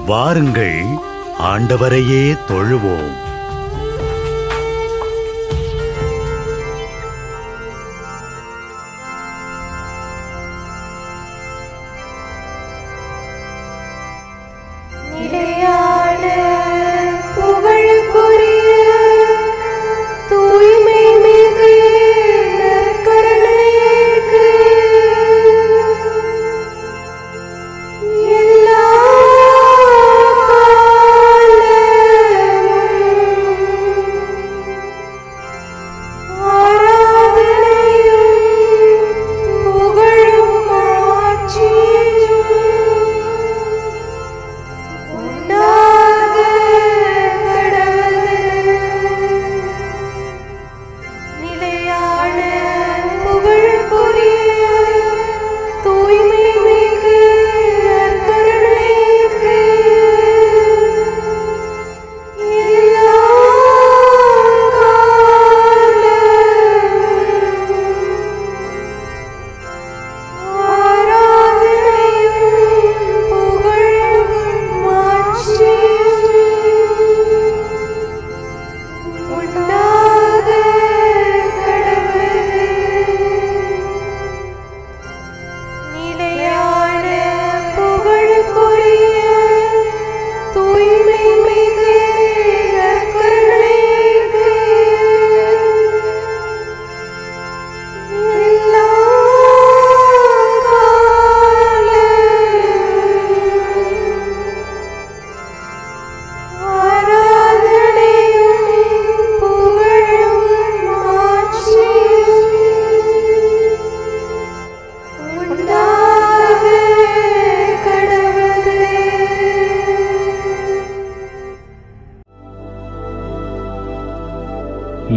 வாருங்கள், ஆண்டவரையே தொழுவோம்.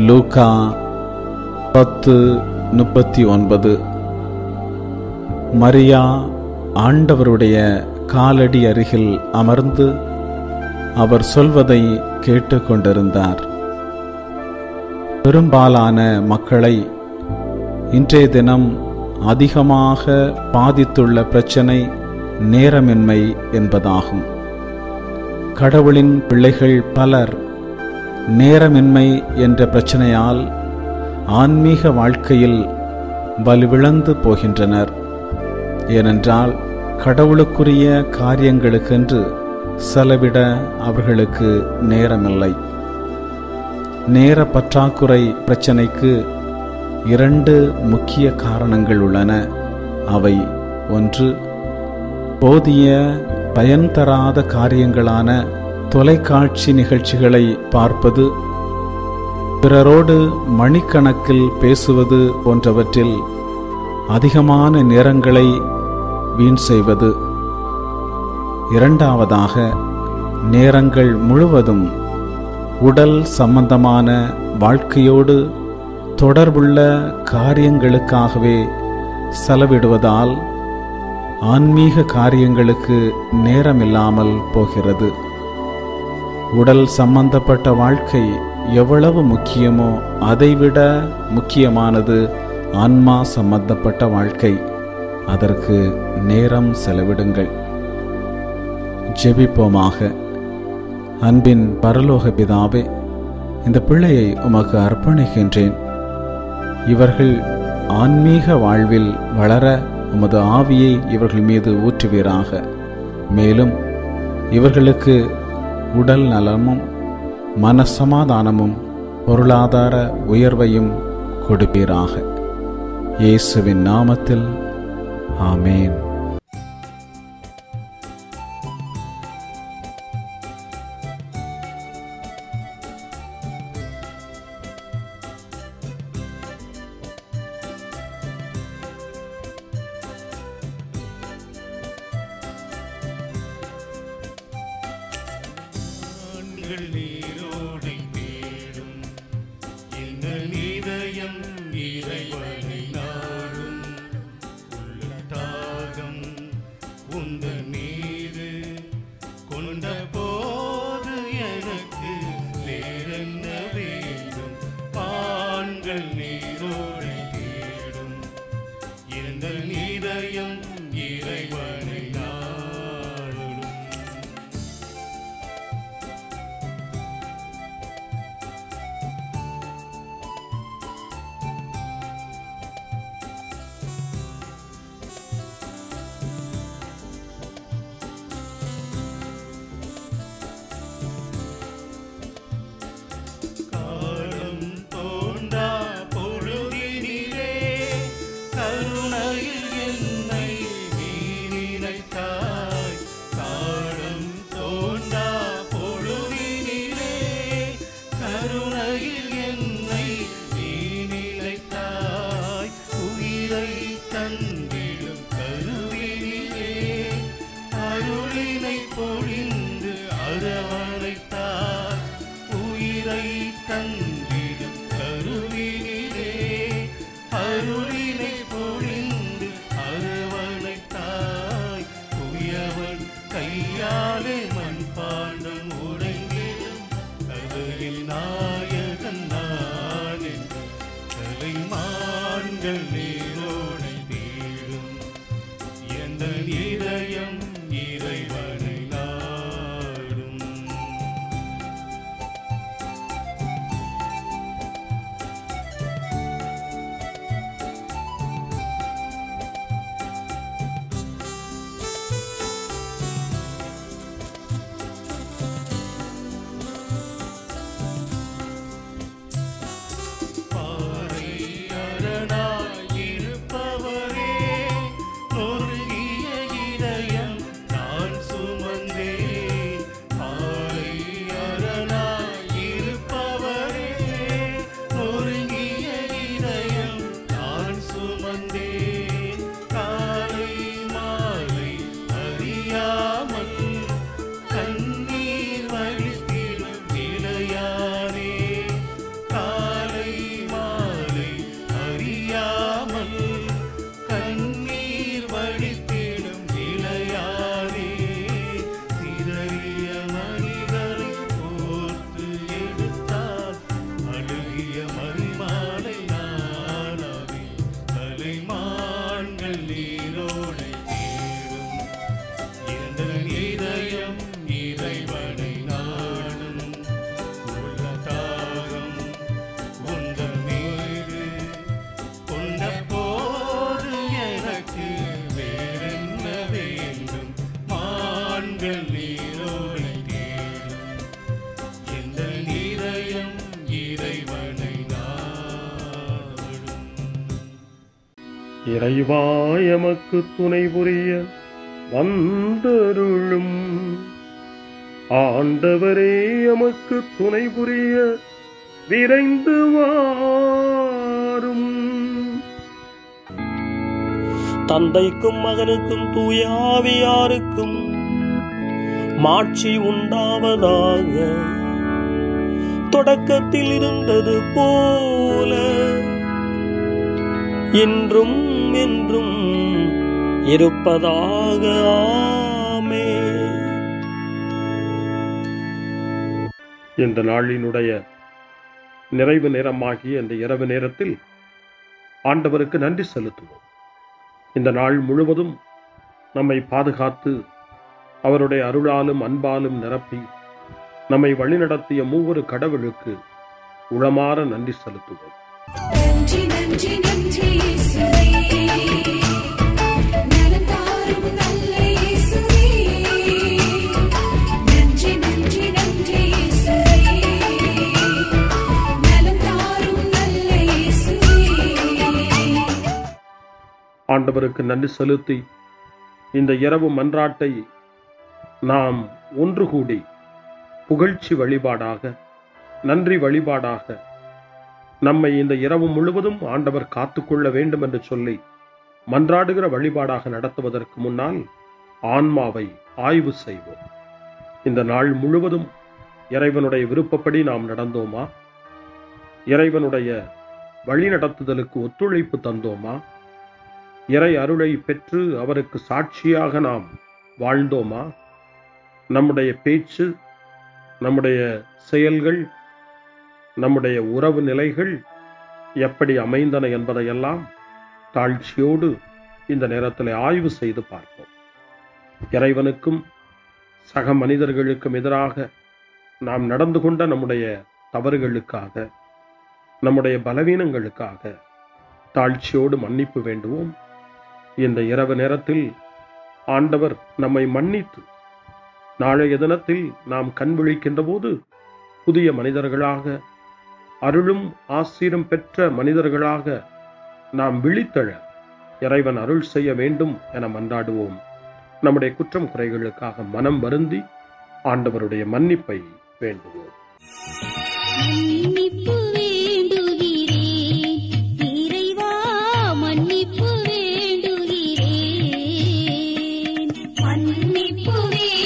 லூக்கா 10:39. மரியா ஆண்டவருடைய காலடி அருகில் அமர்ந்து அவர் சொல்வதை கேட்டுக்கொண்டிருந்தார். பெரும்பாலான மக்களை இன்றைய தினம் அதிகமாக பாதித்துள்ள பிரச்சனை நேரமின்மை என்பதாகும். கடவுளின் பிள்ளைகள் பலர் நேரமின்மை என்ற பிரச்சனையால் ஆன்மீக வாழ்க்கையில் வலுவிழந்து போகின்றனர். ஏனென்றால் கடவுளுக்குரிய காரியங்களுக்கென்று செலவிட அவர்களுக்கு நேரமில்லை. நேர பற்றாக்குறை பிரச்சனைக்கு 2 முக்கிய காரணங்கள் உள்ளன. அவை: 1, போதிய பயன் தராத காரியங்களான தொலைக்காட்சி நிகழ்ச்சிகளை பார்ப்பது, பிறரோடு மணிக்கணக்கில் பேசுவது போன்றவற்றில் அதிகமான நேரங்களை வீண் செய்வது. 2வதாக, நேரங்கள் முழுவதும் உடல் சம்பந்தமான வாழ்க்கையோடு தொடர்புள்ள காரியங்களுக்காகவே செலவிடுவதால் ஆன்மீக காரியங்களுக்கு நேரமில்லாமல் போகிறது. உடல் சம்பந்தப்பட்ட வாழ்க்கை எவ்வளவு முக்கியமோ அதைவிட முக்கியமானது ஆன்மா சம்பந்தப்பட்ட வாழ்க்கை. அதற்கு நேரம் செலவிடுங்கள். ஜெபிப்போமாக. அன்பின் பரலோக பிதாவே, இந்த பிள்ளையை உமக்கு அர்ப்பணிக்கின்றேன். இவர்கள் ஆன்மீக வாழ்வில் வளர உமது ஆவியை இவர்கள் மீது ஊற்றுவீராக. மேலும் இவர்களுக்கு உடல் நலமும் மனசமாதானமும் பொருளாதார உயர்வையும் கொடுப்பீராக. இயேசுவின் நாமத்தில் ஆமேன். நீரோடை தேடும் எங்கள் இதயம் இறைவனை நாடும். உள்ள தாகம் உந்தன் மீது கொண்ட போது எனக்கு வேறென்ன வேண்டும்? ஆண்கள் நீரோடை தேடும் எங்கள் இதயம் இறைவனை நாடும். அருளினை பொழிந்து அரவணைத்தார் உயிரை தந்திடும் கருவினிலே அருளினை பொழிந்து அரவணைத்தாய் உயவன் கையாலே மண்பாண்டம் உடைந்திடும் கதையில் நாயகன் நான் என்று தலைமான்கள் நீரோடை தேடும் எந்த இதயம் இறைவனை நாடும். பாறை அரணாய் இருப்பவரே நொறுங்கிய இதயம் நான் சுமந்தேன். பாறை அரணாய் இருப்பவரே நொறுங்கிய இதயம் நான் சுமந்தேன். காலை மாலை அறியாமல் கண்ணீர் வழித்திடும் நிலையானே. காலை மாலை அறியாமல் கண்ணீர் வழித்திடும் நிலையானே. சிதறிய மனிதரை கோர்த்து எடுத்தால் அழுகிய மறிமாலை நானாவே தலைமான்கள் நீரோடை தேடும் எந்த இதயம் இறைவனை நாடும். உள்ள தாகம் உங்கள் மீது கொண்ட போது எனக்கு வேறென்ன வேண்டும். மான்கள் நீரோடை தேடும் எந்த இதயம் இறைவனை நாடும். இறைவா எமக்கு துணை புரிய வந்தருளும். ஆண்டவரே எமக்கு துணை புரிய விரைந்து வாரும். தந்தைக்கும் மகனுக்கும் தூய ஆவியாருக்கும் மாட்சி உண்டாவதாக. தொடக்கத்தில் இருந்தது போல இன்றும் என்றும் இருப்பதாக. ஆமென். இந்த நாளினுடைய நிறைவு நேரமாகிய இந்த இரவு நேரத்தில் ஆண்டவருக்கு நன்றி செலுத்துவோம். இந்த நாள் முழுவதும் நம்மை பாதுகாத்து அவருடைய அருளாலும் அன்பாலும் நிரப்பி நம்மை வழிநடத்திய மூவரு கடவுளுக்கு உளமாற நன்றி செலுத்துவோம். நன்றி நன்றி நன்றி இயேசுவே, நலம் தாரும் நல்ல இயேசுவே. நன்றி நன்றி நன்றி இயேசுவே, நலம் தாரும் நல்ல இயேசுவே. ஆண்டவருக்கு நன்றி செலுத்தி இந்த இரவு மன்றாட்டை நாம் ஒன்று கூடி புகழ்ச்சி வழிபாடாக, நன்றி வழிபாடாக நம்மை இந்த இரவு முழுவதும் ஆண்டவர் காத்துக்கொள்ள வேண்டும் என்று சொல்லி மன்றாடுகிற வழிபாடாக நடத்துவதற்கு முன்னால் ஆன்மாவை ஆய்வு செய்வோம். இந்த நாள் முழுவதும் இறைவனுடைய விருப்பப்படி நாம் நடந்தோமா? இறைவனுடைய வழி நடத்துதலுக்கு ஒத்துழைப்பு தந்தோமா? இறை அருளை பெற்று அவருக்கு சாட்சியாக நாம் வாழ்ந்தோமா? நம்முடைய பேச்சு, நம்முடைய செயல்கள், நம்முடைய உறவு நிலைகள் எப்படி அமைந்தன என்பதையெல்லாம் தாழ்ச்சியோடு இந்த நேரத்தில் ஆய்வு செய்து பார்ப்போம். இறைவனுக்கும் சக மனிதர்களுக்கும் எதிராக நாம் நடந்து கொண்ட நம்முடைய தவறுகளுக்காக, நம்முடைய பலவீனங்களுக்காக தாழ்ச்சியோடு மன்னிப்பு வேண்டுவோம். இந்த இரவு நேரத்தில் ஆண்டவர் நம்மை மன்னித்து நாளைய தினத்தில் நாம் கண் விழிக்கின்ற போது புதிய மனிதர்களாக, அருளும் ஆசீரும் பெற்ற மனிதர்களாக நாம் விழித்தெழ இறைவன் அருள் செய்ய வேண்டும் என மன்றாடுவோம். நம்முடைய குற்றம் குறைகளுக்காக மனம் வருந்தி ஆண்டவருடைய மன்னிப்பை வேண்டுவோம். மன்னிப்பு வேண்டுகிறேன் இறைவா, மன்னிப்பு வேண்டுகிறேன். மன்னிப்பு வேண்டுகிறேன்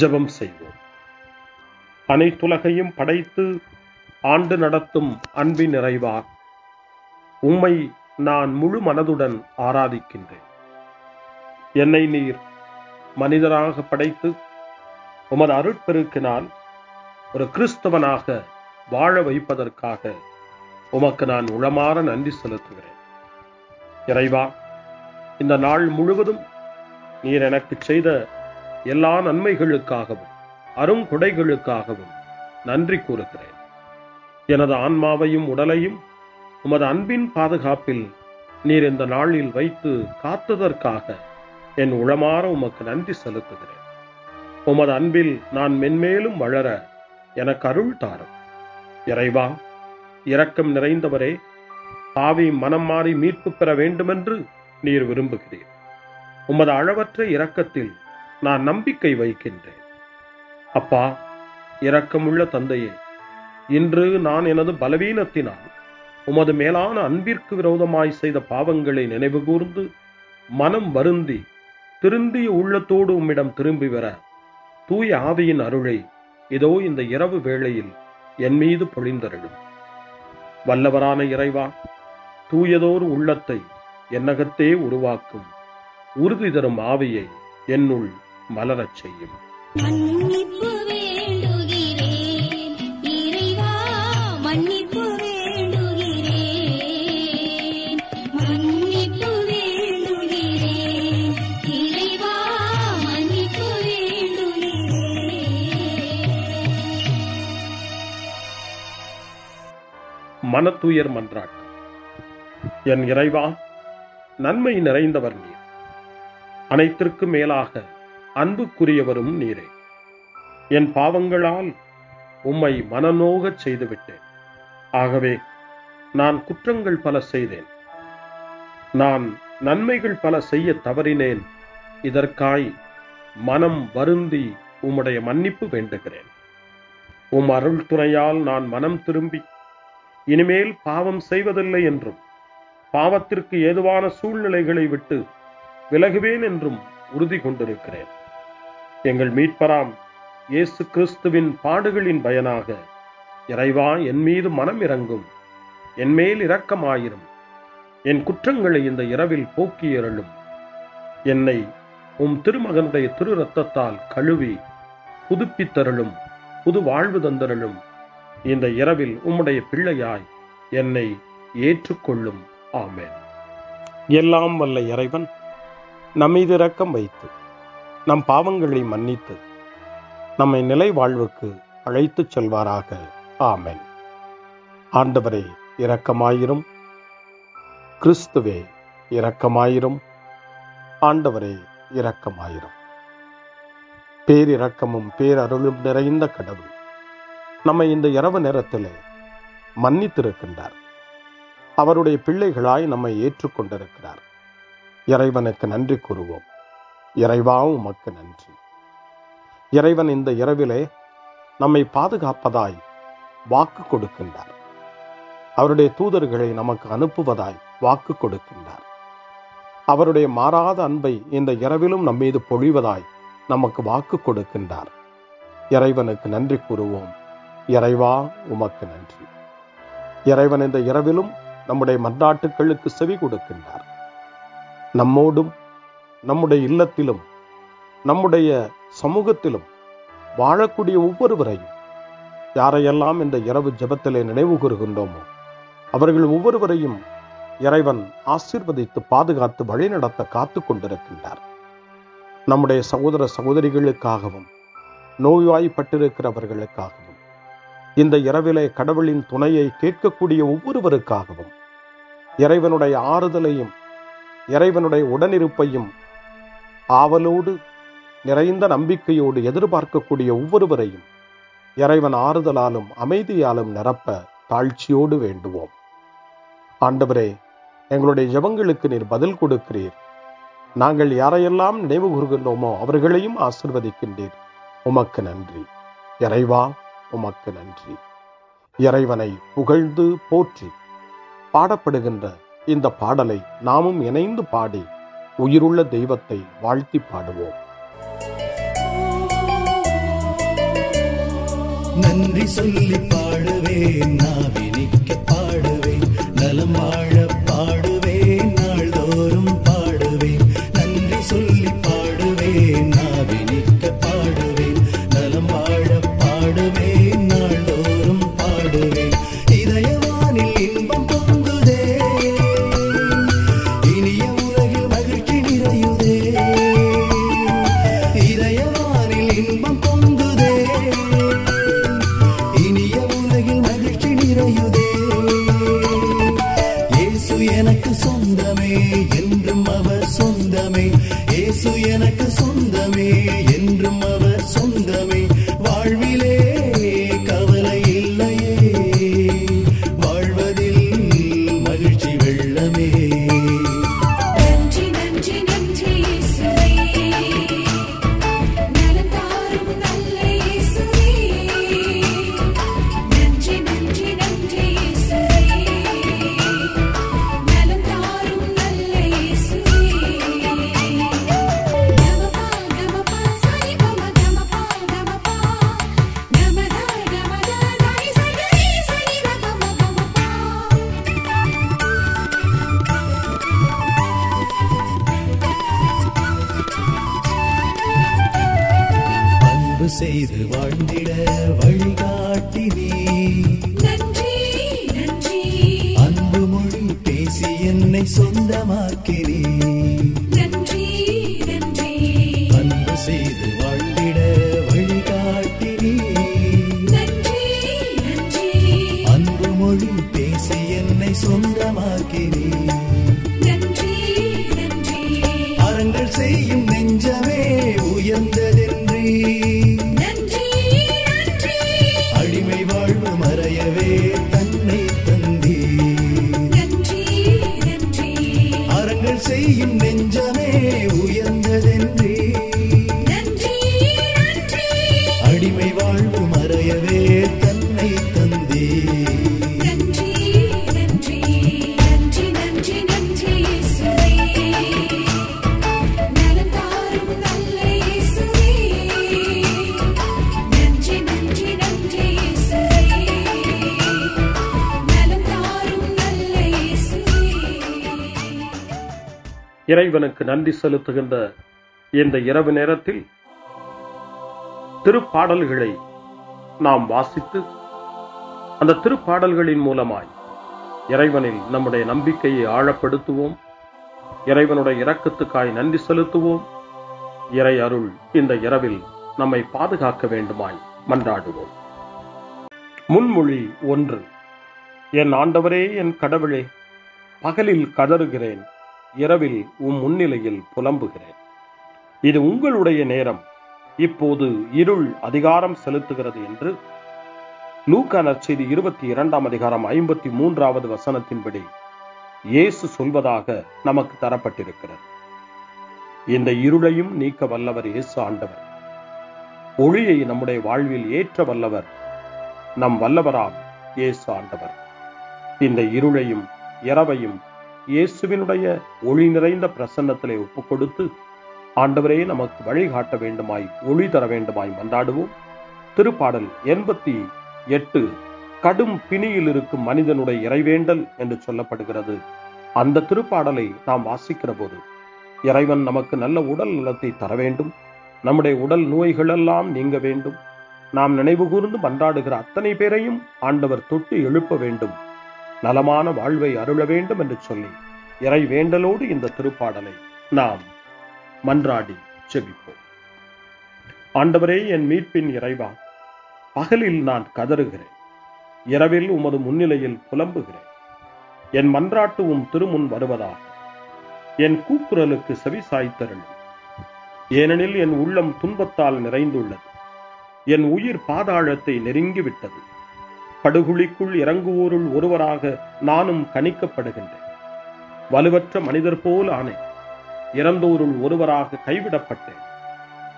ஜெபம் செய்வோம். அனைத்துலகையும் படைத்து ஆண்டு நடத்தும் அன்பின் நிறைவா, உம்மை நான் முழு மனதுடன் ஆராதிக்கின்றேன். என்னை நீர் மனிதராக படைத்து உமது அருட்பெருக்கினால் ஒரு கிறிஸ்தவனாக வாழ வைப்பதற்காக உமக்கு நான் உளமாற நன்றி செலுத்துகிறேன். இறைவா, இந்த நாள் முழுவதும் நீர் எனக்கு செய்த எல்லா நன்மைகளுக்காகவும் அருங்கொடைகளுக்காகவும் நன்றி கூறுகிறேன். எனது ஆன்மாவையும் உடலையும் உமது அன்பின் பாதுகாப்பில் நீர் இந்த நாளில் வைத்து காத்ததற்காக என் உளமாற உமக்கு நன்றி செலுத்துகிறேன். உமது அன்பில் நான் மென்மேலும் வளர எனக்கு அருள் தாரும். இறைவா, இரக்கம் நிறைந்தவரே, பாவி மனம் மாறி மீட்பு பெற வேண்டுமென்று நீர் விரும்புகிறீர். உமது அளவற்ற இரக்கத்தில் நான் நம்பிக்கை வைக்கின்றேன். அப்பா, இரக்கமுள்ள தந்தையே, இன்று நான் எனது பலவீனத்தினால் உமது மேலான அன்பிற்கு விரோதமாய் செய்த பாவங்களை நினைவு கூர்ந்து மனம் வருந்தி திருந்திய உள்ளத்தோடு உம்மிடம் திரும்பி வர தூய ஆவியின் அருளை இதோ இந்த இரவு வேளையில் என் மீது பொழிந்தருளும். வல்லவரான இறைவா, தூயதோர் உள்ளத்தை என்னகத்தே உருவாக்கும் உறுதி தரும் ஆவியை என்னுள் மலரச் செய்யும். மன்னிப்பு வேண்டுகிறேன் இறைவா, மன்னிப்பு வேண்டுகிறேன், மன்னிப்பு வேண்டுகிறேன் இறைவா, மன்னிப்பு வேண்டுகிறேன். மனத்துயர் மன்றாட்டு. என் இறைவா, நன்மை நிறைந்தவர் நீர், அனைத்திற்கும் மேலாக அன்புக்குரியவரும் நீரே. என் பாவங்களால் உம்மை மனநோகச் செய்துவிட்டேன். ஆகவே நான் குற்றங்கள் பல செய்தேன். நான் நன்மைகள் பல செய்ய தவறினேன். இதற்காய் மனம் வருந்தி உம்முடைய மன்னிப்பு வேண்டுகிறேன். உம் அருள் துணையால் நான் மனம் திரும்பி இனிமேல் பாவம் செய்வதில்லை என்றும் பாவத்திற்கு ஏதுவான சூழ்நிலைகளை விட்டு விலகுவேன் என்றும் உறுதி கொண்டிருக்கிறேன். எங்கள் மீட்பராம் இயேசு கிறிஸ்துவின் பாடுகளின் பயனாக இறைவா, என் மீது மனம் இறங்கும், என் மேல் இரக்கமாயிரும். என் குற்றங்களை இந்த இரவில் போக்கியருளும். என்னை உம் திருமகனுடைய திரு இரத்தத்தால் கழுவி புதுப்பித்தருளும், புது வாழ்வு தந்தருளும். இந்த இரவில் உம்முடைய பிள்ளையாய் என்னை ஏற்றுக்கொள்ளும். ஆமென். எல்லாம் வல்ல இறைவன் நம்மீது இரக்கம் வைத்து நம் பாவங்களை மன்னித்து நம்மை நிலை வாழ்வுக்கு அழைத்துச் செல்வாராக. ஆமென். ஆண்டவரே இரக்கமாயிரும். கிறிஸ்துவே இரக்கமாயிரும். ஆண்டவரே இரக்கமாயிரும். பேரிரக்கமும் பேரருளும் நிறைந்த கடவுள் நம்மை இந்த இரவு நேரத்திலே மன்னித்திருக்கின்றார். அவருடைய பிள்ளைகளாய் நம்மை ஏற்றுக்கொண்டிருக்கிறார். இறைவனுக்கு நன்றி கூறுவோம். இறைவா, உமக்கு நன்றி. இறைவன் இந்த இரவிலே நம்மை பாதுகாப்பதாய் வாக்கு கொடுக்கின்றார். அவருடைய தூதர்களை நமக்கு அனுப்புவதாய் வாக்கு கொடுக்கின்றார். அவருடைய மாறாத அன்பை இந்த இரவிலும் நம்மீது பொழிவதாய் நமக்கு வாக்கு கொடுக்கின்றார். இறைவனுக்கு நன்றி கூறுவோம். இறைவா, உமக்கு நன்றி. இறைவன் இந்த இரவிலும் நம்முடைய மன்றாட்டுக்களுக்கு செவி கொடுக்கின்றார். நம்மோடும் நம்முடைய இல்லத்திலும் நம்முடைய சமூகத்திலும் வாழக்கூடிய ஒவ்வொருவரையும், யாரையெல்லாம் இந்த இரவு ஜெபத்திலே நினைவு கூறுகின்றோமோ அவர்கள் ஒவ்வொருவரையும் இறைவன் ஆசீர்வதித்து பாதுகாத்து வழிநடத்த காத்து கொண்டிருக்கின்றார். நம்முடைய சகோதர சகோதரிகளுக்காகவும் நோய்வாய்ப்பட்டிருக்கிறவர்களுக்காகவும் இந்த இரவிலே கடவுளின் துணையை கேட்கக்கூடிய ஒவ்வொருவருக்காகவும் இறைவனுடைய ஆறுதலையும் இறைவனுடைய உடனிருப்பையும் ஆவலோடு நிறைந்த நம்பிக்கையோடு எதிர்பார்க்கக்கூடிய ஒவ்வொருவரையும் இறைவன் ஆறுதலாலும் அமைதியாலும் நிரப்ப தாழ்ச்சியோடு வேண்டுவோம். ஆண்டவரே, எங்களுடைய ஜெபங்களுக்கு நீர் பதில் கொடுக்கிறீர். நாங்கள் யாரையெல்லாம் நினைவு கூறுகின்றோமோ அவர்களையும் ஆசீர்வதிக்கின்றீர். உமக்கு நன்றி. இறைவா, உமக்கு நன்றி. இறைவனை புகழ்ந்து போற்றி பாடப்படுகின்ற இந்த பாடலை நாமும் இணைந்து பாடி உயிருள்ள தெய்வத்தை வாழ்த்தி பாடுவோம். நன்றி சொல்லி பாடுவேன், நாவினிக்க பாடுவேன், நலம் வாழ பாடுவேன், நாள்தோறும் பாடுவேன். நன்றி சொல்லி பாடுவேன், நாவினிக்க பாடுவேன், நலம் வாழ பாடுவேன், நாள்தோறும் பாடுவேன். இதயவானில் இன்பம் பொங்குதே, இனிய உலகில் மகிழ்ச்சி நிறையுதே. இதயவானில் இன்பம் பொங்குதே, இனிய உலகில் மகிழ்ச்சி நிறையுதே. இயேசு எனக்கு சொந்தமே, என்றும் அவர் சொந்தமே. இயேசு எனக்கு சொந்தமே, என்றும் அவர் சொந்தமே. வாழ்விலே கவலை இல்லையே, வாழ்வதில் மகிழ்ச்சி வெள்ளமே. நன்றி நன்றி நன்றி இயேசுவே, நலம் தாரும் நல்ல இயேசுவே. நன்றி நன்றி நன்றி இயேசுவே, நலம் தாரும் நல்ல இயேசுவே. கமபா கமபா சரி கம கமபா கமபா, கமதா கமதா தாய் சரி சரி கமபா கமபா. அன்பு செய்து வாழ்ந்திட வழிகாட்டி நீ, நன்றி நன்றி அன்பு மொழி பேசி என்னை சொந்தமாக்கி நீ. நன்றி நன்றி அன்பு செய்து வாழ்ந்திட வழிகாட்டி நீ, நன்றி நன்றி அன்பு மொழி பேசி என்னை சொந்தமாக்கி நீ. நன்றி நன்றி அறங்கள் செய்யும் நெஞ்சமே உயர்ந்ததென்றி, நன்றி நன்றி அடிமை வாழ்வு மறையவே தன்னை தந்தி. நன்றி நன்றி அறங்கள் செய்யும் நெஞ்சமே உயர்ந்ததென்றி, நன்றி நன்றி அடிமை வாழ்வு மறையவே தன்னை தந்தி. நன்றி நன்றி நன்றி நன்றி நன்றி இயேசுவே, நலம் தாரும் நல்ல இயேசுவே. நன்றி நன்றி நன்றி இயேசுவே, நலம் தாரும் நல்ல இயேசுவே. இறைவனுக்கு நன்றி செலுத்துகின்ற இந்த இரவு நேரத்தில் திருப்பாடல்களை நாம் வாசித்து அந்த திருப்பாடல்களின் மூலமாய் இறைவனில் நம்முடைய நம்பிக்கையை ஆழப்படுத்துவோம். இறைவனுடைய இரக்கத்துக்காய் நன்றி செலுத்துவோம். இறை அருள் இந்த இரவில் நம்மை பாதுகாக்க வேண்டுமாய் மன்றாடுவோம். முன்மொழி 1. என் ஆண்டவரே, என் கடவுளே, பகலில் கதறுகிறேன், இரவில் முன்னிலையில் புலம்புகிறேன். இது உங்களுடைய நேரம், இப்போது இருள் அதிகாரம் செலுத்துகிறது என்று லூக்கா நற்செய்தி 22ஆம் அதிகாரம் 53வது வசனத்தின்படி இயேசு சொல்வதாக நமக்கு தரப்பட்டிருக்கிறது. இந்த இருளையும் நீக்க வல்லவர் இயேசு ஆண்டவர். ஒளியை நம்முடைய வாழ்வில் ஏற்ற வல்லவர் நம் வல்லவராம் இயேசு ஆண்டவர். இந்த இருளையும் இரவையும் இயேசுவினுடைய ஒளி நிறைந்த பிரசன்னத்திலே ஒப்புக் கொடுத்து ஆண்டவரே நமக்கு வழிகாட்ட வேண்டுமாய், ஒளி தர வேண்டுமாய் மன்றாடுவோம். திருப்பாடல் 88 கடும் பிணியில் இருக்கும் மனிதனுடைய இறைவேண்டல் என்று சொல்லப்படுகிறது. அந்த திருப்பாடலை நாம் வாசிக்கிற போது இறைவன் நமக்கு நல்ல உடல் நலத்தை தர வேண்டும், நம்முடைய உடல் நோய்களெல்லாம் நீங்க வேண்டும், நாம் நினைவு கூர்ந்து மன்றாடுகிற அத்தனை பேரையும் ஆண்டவர் தொட்டு எழுப்ப வேண்டும், நலமான வாழ்வை அருள வேண்டும் என்று சொல்லி இறை வேண்டலோடு இந்த திருப்பாடலை நாம் மன்றாடி ஜெபிப்போம். ஆண்டவரே, என் மீட்பின் இறைவா, பகலில் நான் கதறுகிறேன், இரவில் உமது முன்னிலையில் புலம்புகிறேன். என் மன்றாட்டு திருமுன் வருவதாக என் கூக்குரலுக்கு செவி சாய்த்தருளும். ஏனெனில் என் உள்ளம் துன்பத்தால் நிறைந்துள்ளது, என் உயிர் பாதாளத்தை நெருங்கிவிட்டது. படுகுழிக்குள் இறங்குவோருள் ஒருவராக நானும் கணிக்கப்படுகின்றேன். வலுவற்ற மனிதர் போல் ஆனேன், இறந்தோருள் ஒருவராக கைவிடப்பட்டேன்.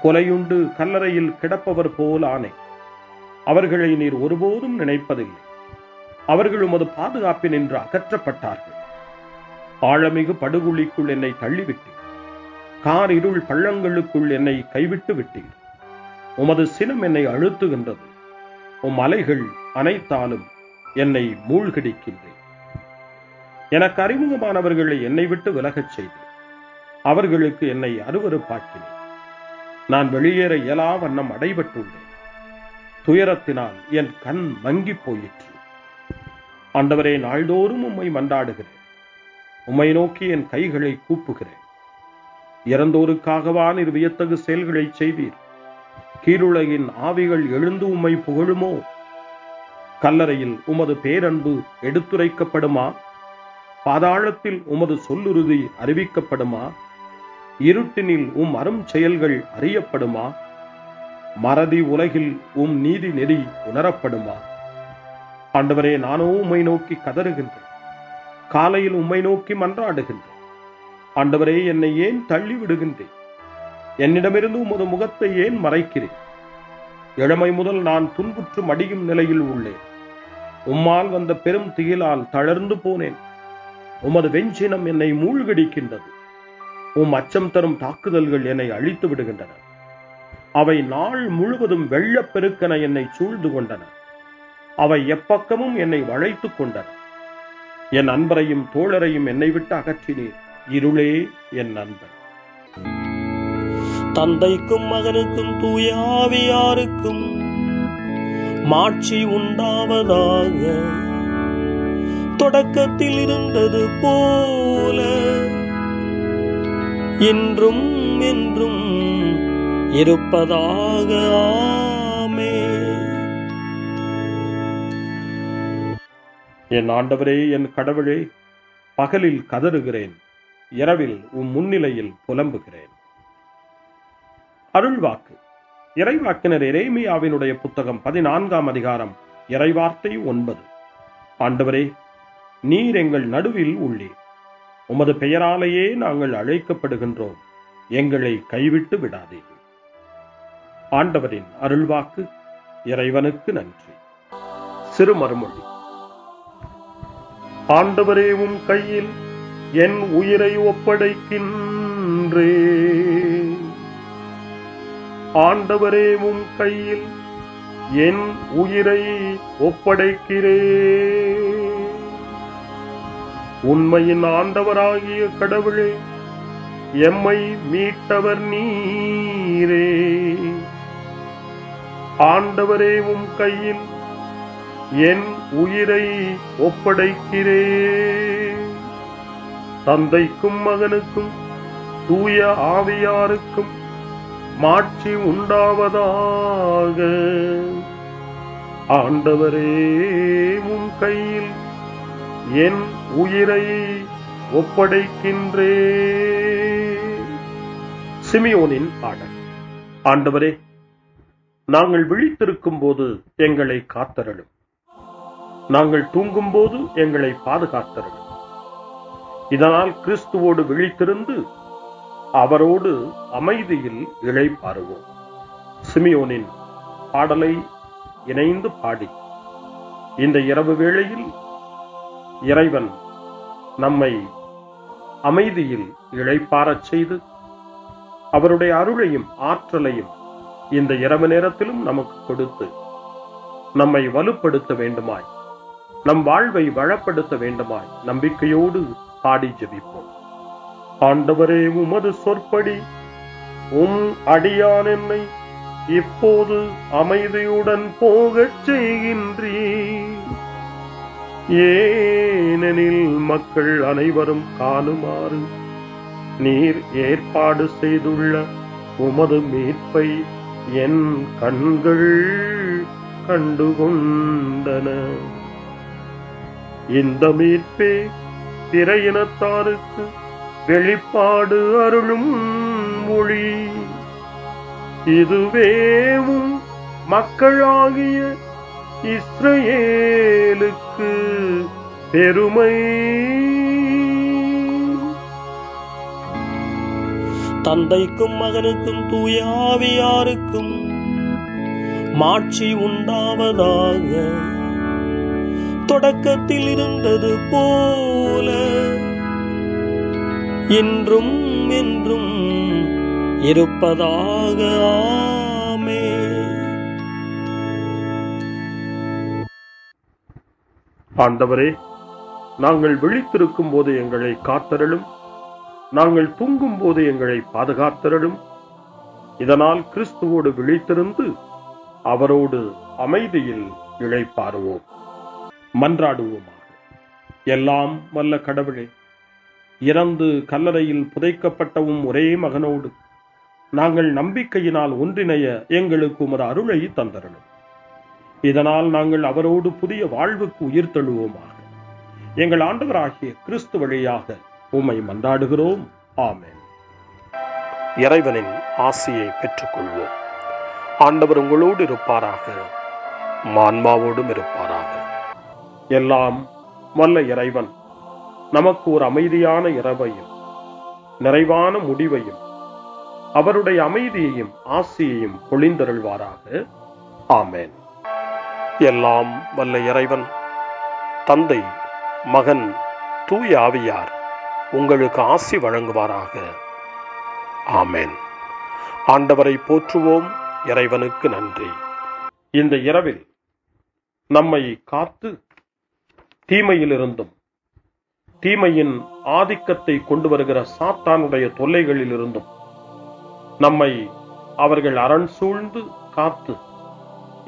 கொலையுண்டு கல்லறையில் கிடப்பவர் போல் ஆனேன். அவர்களை நீர் ஒருபோதும் நினைப்பதில்லை. அவர்கள் உமது பாதுகாப்பினின்று அகற்றப்பட்டார்கள். ஆழமிகு படுகுழிக்குள் என்னை தள்ளிவிட்டீர், கார் இருள் பள்ளங்களுக்குள் என்னை கைவிட்டு விட்டீர். உமது சினம் என்னை அழுத்துகின்றது, உம் அலைகள் அனைத்தாலும் என்னை மூழ்கடிக்கின்றேன். எனக்கு அறிமுகமானவர்களை என்னை விட்டு விலகச் செய்து அவர்களுக்கு என்னை அருவருப்பாக்கினேன். நான் வெளியேற இயலா வண்ணம் அடைபட்டுள்ளேன். துயரத்தினால் என் கண் மங்கி போயிற்று. ஆண்டவரே, நாள்தோறும் உம்மை மன்றாடுகிறேன். உம்மை நோக்கி என் கைகளை கூப்புகிறேன். இறந்தோருக்காகவா நீர் வியத்தகு செயல்களை செய்வீர்? கீழுலகின் ஆவிகள் எழுந்து உம்மை புகழுமோ? கல்லறையில் உமது பேரன்பு எடுத்துரைக்கப்படுமா? பாதாளத்தில் உமது சொல்லுறுதி அறிவிக்கப்படுமா? இருட்டினில் உம் அரும் செயல்கள் அறியப்படுமா? மறதி உலகில் உம் நீதி நெறி உணரப்படுமா? ஆண்டவரே, நானோ உம்மை நோக்கி கதறுகின்றேன். காலையில் உம்மை நோக்கி மன்றாடுகின்றேன். ஆண்டவரே, என்னை ஏன் தள்ளி விடுகின்றேன்? என்னிடமிருந்து உமது முகத்தை ஏன் மறைக்கிறேன்? இளமை முதல் நான் துன்புற்று மடியும் நிலையில் உள்ளேன். உம்மால் வந்த பெரும் திகிலால் தளர்ந்து போனேன். உமது வெஞ்சினம் என்னை மூழ்கடிக்கின்றது. உம் அச்சம் தரும் தாக்குதல்கள் என்னை அழித்து விடுகின்றன. அவை நாள் முழுவதும் வெள்ளப்பெருக்கென என்னை சூழ்ந்து கொண்டன. அவை எப்பக்கமும் என்னை வளைத்துக் கொண்டன. என் அன்பரையும் தோழரையும் என்னை விட்டு அகற்றினீர். இருளே என் நண்பன். தந்தைக்கும் மகனுக்கும் தூய ஆவியாருக்கும் மாட்சி உண்டாவதாக. தொடக்கத்தில் இருந்தது போல இன்றும் என்றும் இருப்பதாக. ஆமென். என் ஆண்டவரே, என் கடவுளே, பகலில் கதறுகிறேன், இரவில் உம் முன்னிலையில் புலம்புகிறேன். அருள்வாக்கு. இறைவாக்கினர் எரேமியாவினுடைய புத்தகம் 14ஆம் அதிகாரம் இறைவார்த்தை 9. ஆண்டவரே, நீர் எங்கள் நடுவில் உள்ளீர். உமது பெயராலேயே நாங்கள் அழைக்கப்படுகின்றோம். எங்களை கைவிட்டு விடாதீர்கள். ஆண்டவரின் அருள்வாக்கு. இறைவனுக்கு நன்றி. சிறுமறுமொழி. ஆண்டவரே, உம் கையில் என் உயிரை ஒப்படைக்கின்றேன். ஆண்டவரே, உம் கையில் என் உயிரை ஒப்படைக்கிறேன். உண்மையின் ஆண்டவராகிய கடவுளே, எம்மை மீட்டவர் நீரே. ஆண்டவரே, உம் கையில் என் உயிரை ஒப்படைக்கிறேன். தந்தைக்கும் மகனுக்கும் தூய ஆவியாருக்கும் மாட்சி உண்டாவதாக. ஆண்டவரே, உம் கையில் என் உயிரை ஒப்படைக்கின்றேன். சிமியோனின் பாடல். ஆண்டவரே, நாங்கள் விழித்திருக்கும் போது எங்களை காத்தருளும். நாங்கள் தூங்கும் போது எங்களை பாதுகாத்தருளும். இதனால் கிறிஸ்துவோடு விழித்திருந்து அவரோடு அமைதியில் இளைப்பாறுவோம். சிமியோனின் பாடலை இணைந்து பாடி இந்த இரவு வேளையில் இறைவன் நம்மை அமைதியில் இளைப்பாறச் செய்து அவருடைய அருளையும் ஆற்றலையும் இந்த இரவு நேரத்திலும் நமக்கு கொடுத்து நம்மை வலுப்படுத்த வேண்டுமாய், நம் வாழ்வை வளப்படுத்த வேண்டுமாய் நம்பிக்கையோடு பாடி ஜெபிப்போம். ஆண்டவரே, உமது சொற்படி உம் அடியான் என்னை இப்போது அமைதியுடன் போகச் செய்கின்றீர். ஏனெனில் மக்கள் அனைவரும் காணுமாறு நீர் ஏற்பாடு செய்துள்ள உமது மீட்பை என் கண்கள் கண்டுகொண்டன. இந்த மீட்பே பிற இனத்தாருக்கு வெளிப்பாடு அருளும் மொழி. இதுவேவும் மக்களாகிய இஸ்ரவேலுக்கு பெருமை. தந்தைக்கும் மகனுக்கும் தூய ஆவியாருக்கும் மாட்சி உண்டாவதாக. தொடக்கத்தில் இருந்தது போல இன்றும் என்றும் இருப்பதாக. ஆமென். ஆண்டவரே, நாங்கள் விழித்திருக்கும் போது எங்களை காத்தருளும், நாங்கள் தூங்கும் போது எங்களை பாதுகாத்தருளும். இதனால் கிறிஸ்துவோடு விழித்திருந்து அவரோடு அமைதியில் இளைப்பாறுவோம். மன்றாடுவோமாக. எல்லாம் வல்ல கடவுளே, இறந்து கல்லறையில் புதைக்கப்பட்டவும் ஒரே மகனோடு நாங்கள் நம்பிக்கையினால் ஒன்றிணைய எங்களுக்கு உமது அருளை தந்தருளும். இதனால் நாங்கள் அவரோடு புதிய வாழ்வுக்கு உயிர் தழுவோமாக. எங்கள் ஆண்டவராகிய கிறிஸ்து வழியாக உம்மை மன்றாடுகிறோம். ஆமென். இறைவனின் ஆசியை பெற்றுக்கொள்வோம். ஆண்டவர் உங்களோடு இருப்பாராக, ஆன்மாவோடும் இருப்பாராக. எல்லாம் வல்ல இறைவன் நமக்கு ஒரு அமைதியான இரவையும் நிறைவான முடிவையும் அவருடைய அமைதியையும் ஆசியையும் பொழிந்தருள்வாராக. ஆமென். எல்லாம் வல்ல இறைவன் தந்தை, மகன், தூய ஆவியார் உங்களுக்கு ஆசி வழங்குவாராக. ஆமென். ஆண்டவரை போற்றுவோம். இறைவனுக்கு நன்றி. இந்த இரவில் நம்மை காத்து தீமையிலிருந்தும் தீமையின் ஆதிக்கத்தை கொண்டு வருகிற சாத்தானுடைய தொல்லைகளிலிருந்தும் நம்மை அவர்கள் அரண் சூழ்ந்து காத்து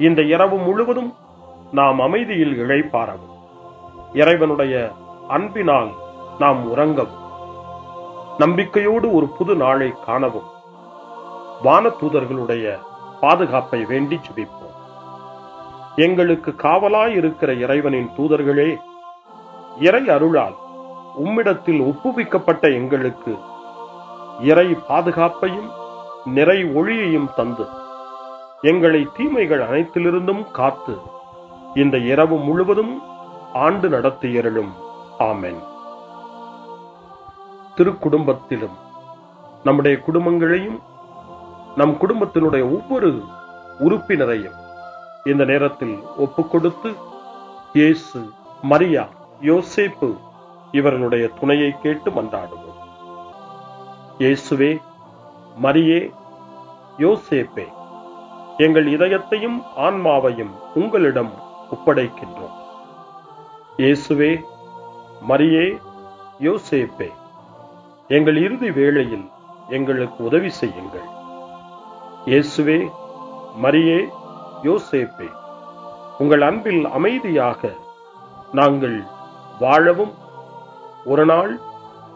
இந்த இரவு முழுவதும் நாம் அமைதியில் இளைப்பாறவும், இறைவனுடைய அன்பினால் நாம் உறங்கவும், நம்பிக்கையோடு ஒரு புது நாளை காணவும் வானதூதர்களுடைய பாதுகாப்பை வேண்டி ஜெபிப்போம். எங்களுக்கு காவலாய் இருக்கிற இறைவனின் தூதர்களே, இறை அருளால் உம்மிடத்தில் ஒப்புவிக்கப்பட்ட எங்களுக்கு இறை பாதுகாப்பையும் நிறை ஒளியையும் தந்து எங்களை தீமைகள் அனைத்திலிருந்தும் காத்து இந்த இரவு முழுவதும் ஆண்டு நடத்தியருளும். ஆமென். திருக்குடும்பத்திலும் நம்முடைய குடும்பங்களையும் நம் குடும்பத்தினுடைய ஒவ்வொரு உறுப்பினரையும் இந்த நேரத்தில் ஒப்புக்கொடுத்து இயேசு, மரியா, யோசேப்பு இவர்களுடைய துணையை கேட்டு மன்றாடுவோம். இயேசுவே, மரியே, யோசேப்பே, எங்கள் இதயத்தையும் ஆன்மாவையும் உங்களிடம் ஒப்படைக்கின்றோம். இயேசுவே, மரியே, யோசேப்பே, எங்கள் இறுதி வேளையில் எங்களுக்கு உதவி செய்யுங்கள். இயேசுவே, மரியே, யோசேப்பே, உங்கள் அன்பில் அமைதியாக நாங்கள் வாழவும் ஒரு நாள்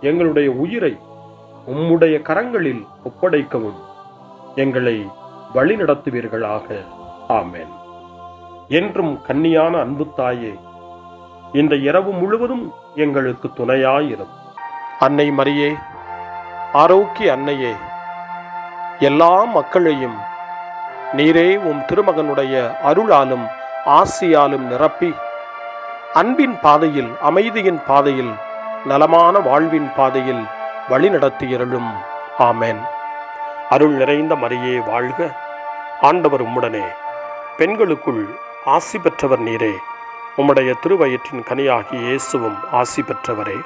எங்களுடைய உயிரை உம்முடைய கரங்களில் ஒப்படைக்கவும் எங்களை வழிநடத்துவீர்களாக. ஆமென். என்றும் கன்னியான அன்பு தாயே, இந்த இரவு முழுவதும் எங்களுக்கு துணையாயிரும். அன்னை மரியே, ஆரோக்கிய அன்னையே, எல்லா மக்களையும் நீரே உம் திருமகனுடைய அருளாலும் ஆசியாலும் நிரப்பி அன்பின் பாதையில், அமைதியின் பாதையில், நலமான வாழ்வின் பாதையில் வழிநடத்தியருளும். ஆமென். அருள் நிறைந்த மரியே வாழ்க. ஆண்டவர் உம்முடனே, பெண்களுக்குள் ஆசி பெற்றவர் நீரே. உம்முடைய திருவயிற்றின் கனியாகிய இயேசுவும் ஆசி பெற்றவரே.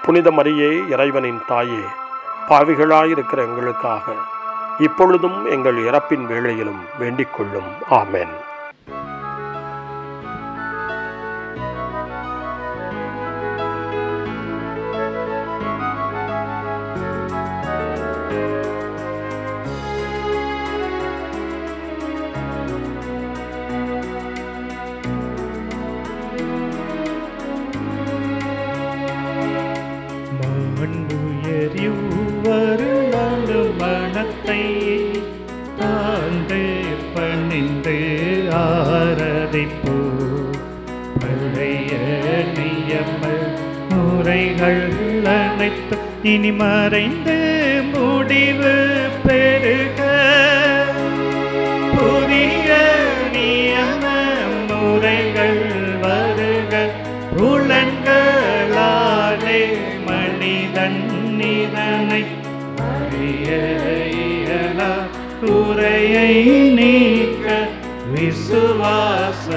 புனித மரியே, இறைவனின் தாயே, பாவிகளாயிருக்கிற எங்களுக்காக இப்பொழுதும் எங்கள் இறப்பின் வேளையிலும் வேண்டிக் கொள்ளும். ஆமென். மனத்தை தாழ்ந்து பணிந்து ஆராதிப்போ. பழைய நியம முறைகள் அனைத்து இனி மறைந்து முடிவு பெறுக. புதிய நியம முறைகள் வருக. புலன்களாலே மனிதன் இதனை குறையை நீக்க விசுவாசத்தின்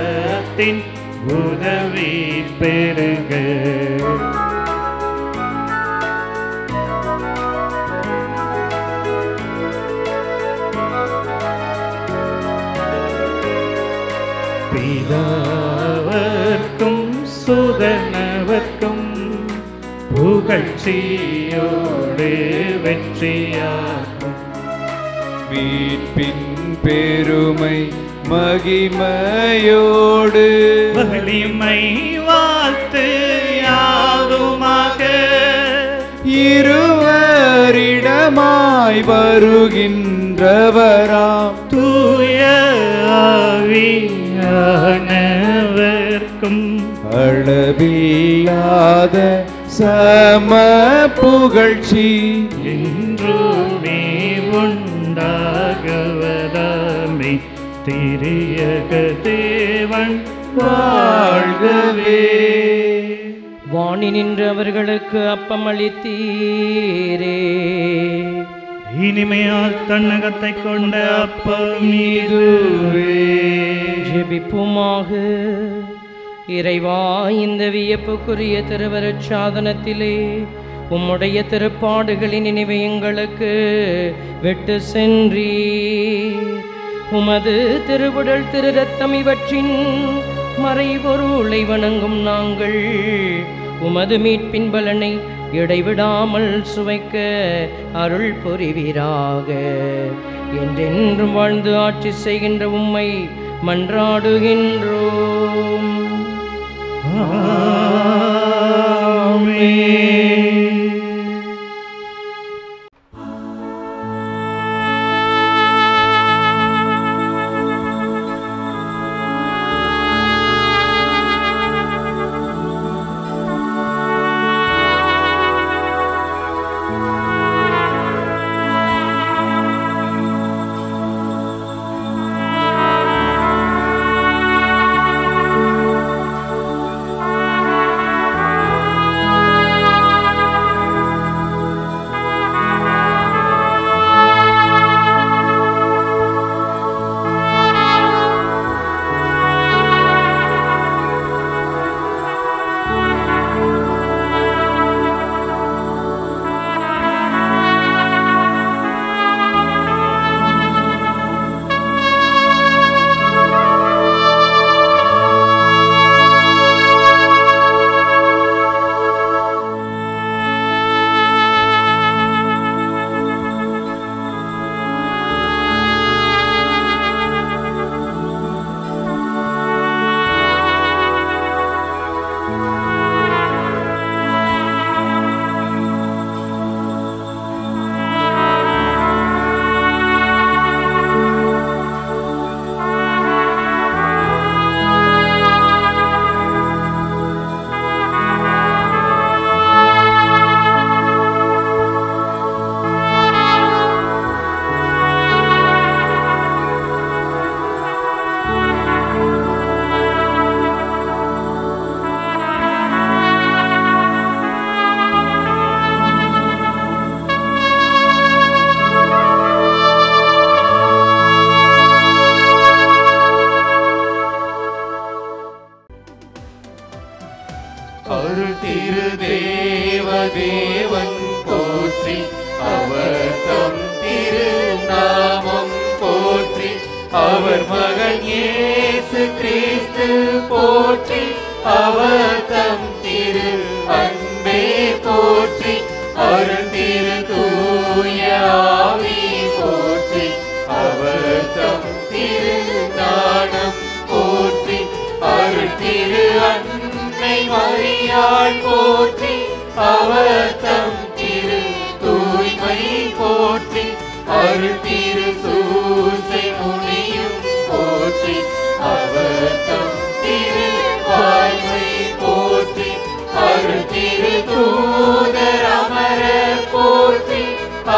உதவி பெறுக. பிதாவர்க்கும் சுதனவர்க்கும் புகழ்ச்சியோடு வெற்றியாகும். மீட்பின் பெருமை மகிமையோடு வலிமை வாழ்த்து யாதுமாக இருவரிடமாய் வருகின்றவராம் தூய ஆவியானவர்க்கும் அளவில்லாத சம புகழ்ச்சி என்றுமே உண்டாகுவதாமே. திரியக தேவன் வாழ்கவே. வாணி நின்று அவர்களுக்கு அப்பம் அளித்தீரே. இனிமையால் தன்னகத்தை கொண்ட அப்பம் இதுவே. ஜெபிப்புமாக. இறைவா, இந்த வியப்புக்குரிய திருவருட் சாதனத்திலே உம்முடைய திருப்பாடுகளின் நினைவை எங்களுக்கு விட்டு சென்றீர். உமது திருவுடல் திரு ரத்தம் இவற்றின் மறைபொருளை வணங்கும் நாங்கள் உமது மீட்பின் பலனை இடைவிடாமல் சுவைக்க அருள் புரிவீராக. என்றென்றும் வாழ்ந்து ஆட்சி செய்கின்ற உம்மை மன்றாடுகின்றோம். அருள் திரு தேவன் போற்றி, அவர் தம் திரு நாமம் போற்றி, அவர் மகன் இயேசு கிறிஸ்து போற்றி, அவர் தம் திரு அன்பே போற்றி, அருள் திரு தூய ஆவி போற்றி, அவர் தம் திரு ஞானம் போற்றி, அருள் திரு அன்னை மரியாள் போற்றி, அவர் தம் திரு தூய்மை போற்றி, அருள் திரு சூசை முனியும் போற்றி, அவர் தம் திரு வாய்மை போற்றி, அருள் திரு தூதர் அமரர் போற்றி,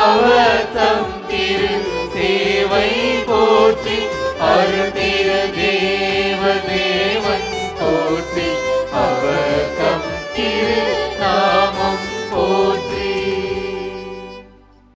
அவர் தம் திரு சேவை போற்றி, அருள் திரு தேவன் போற்றி, அவர்